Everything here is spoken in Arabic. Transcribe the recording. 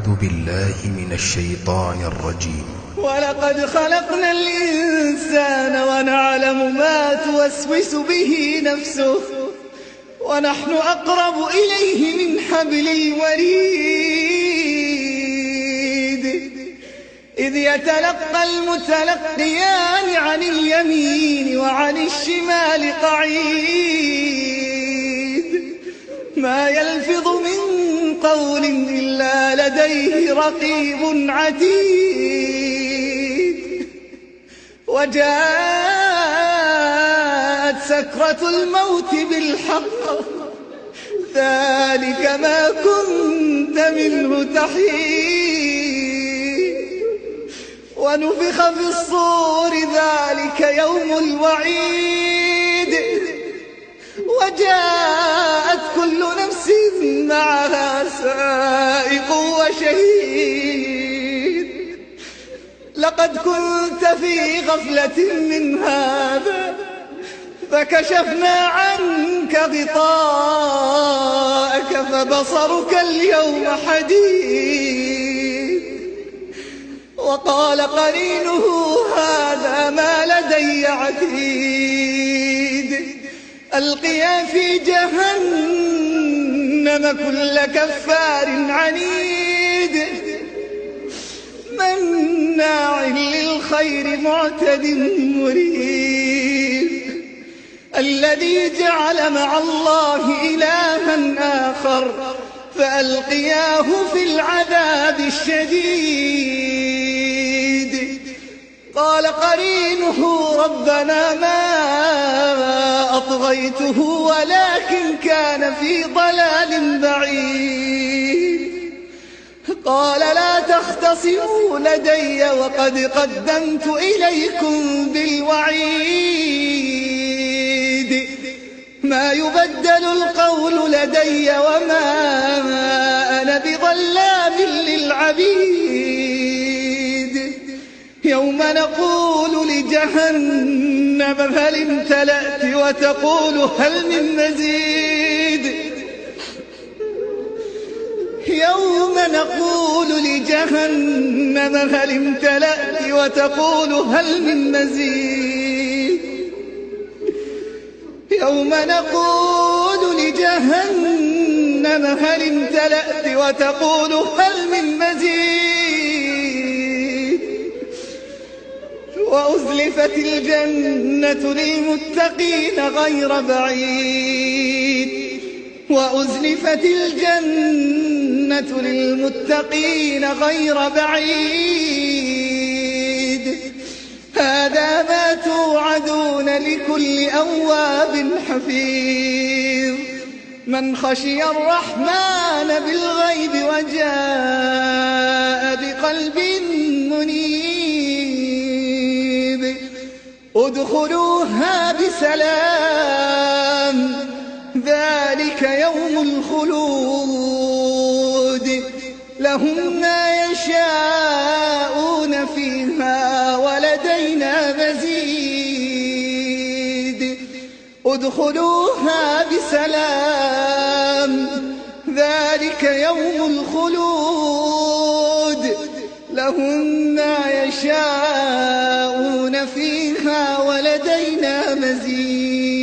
أعوذ بالله من الشيطان الرجيم. ولقد خلقنا الإنسان ونعلم ما توسوس به نفسه ونحن أقرب إليه من حبل الوريد إذ يتلقى المتلقيان عن اليمين وعن الشمال قعيد ما يلفظ من قول إلا لديه رقيب عتيد وجاءت سكرة الموت بالحق ذلك ما كنت منه تحيد ونفخ في الصور ذلك يوم الوعيد وجاءت كل نفس معها سائق وشهيد لقد كنت في غفلة من هذا فكشفنا عنك غطاءك فبصرك اليوم حديد وقال قرينه هذا ما لدي عتيد ألقيا في جهنم كل كفار عنيد مناع للخير معتد مريب الذي جعل مع الله إلها آخر فألقياه في العذاب الشديد قال قرينه ربنا ما أطغيته ولكن كان في ضلال بعيد قال لا تختصموا لدي وقد قدمت إليكم بالوعيد ما يبدل القول لدي وما أنا بظلام للعبيد يوم نقول لجهنم هل امتلأت وتقول هل من مزيد يوم نقول لجهنم هل امتلأت وتقول هل من مزيد يوم نقول لجهنم هل امتلأت وتقول هل من مزيد وأزلفت الجنة للمتقين غير بعيد وأزلفت الجنة للمتقين غير بعيد هذا ما توعدون لكل أواب حفيظ من خشي الرحمن بالغيب وجاء بقلب منيب ادخلوها بسلام ذلك يوم الخلود لهم ما يشاءون فيها ولدينا مزيد ادخلوها بسلام ذلك يوم الخلود لهم ما يشاءون فيها ولدينا مزيد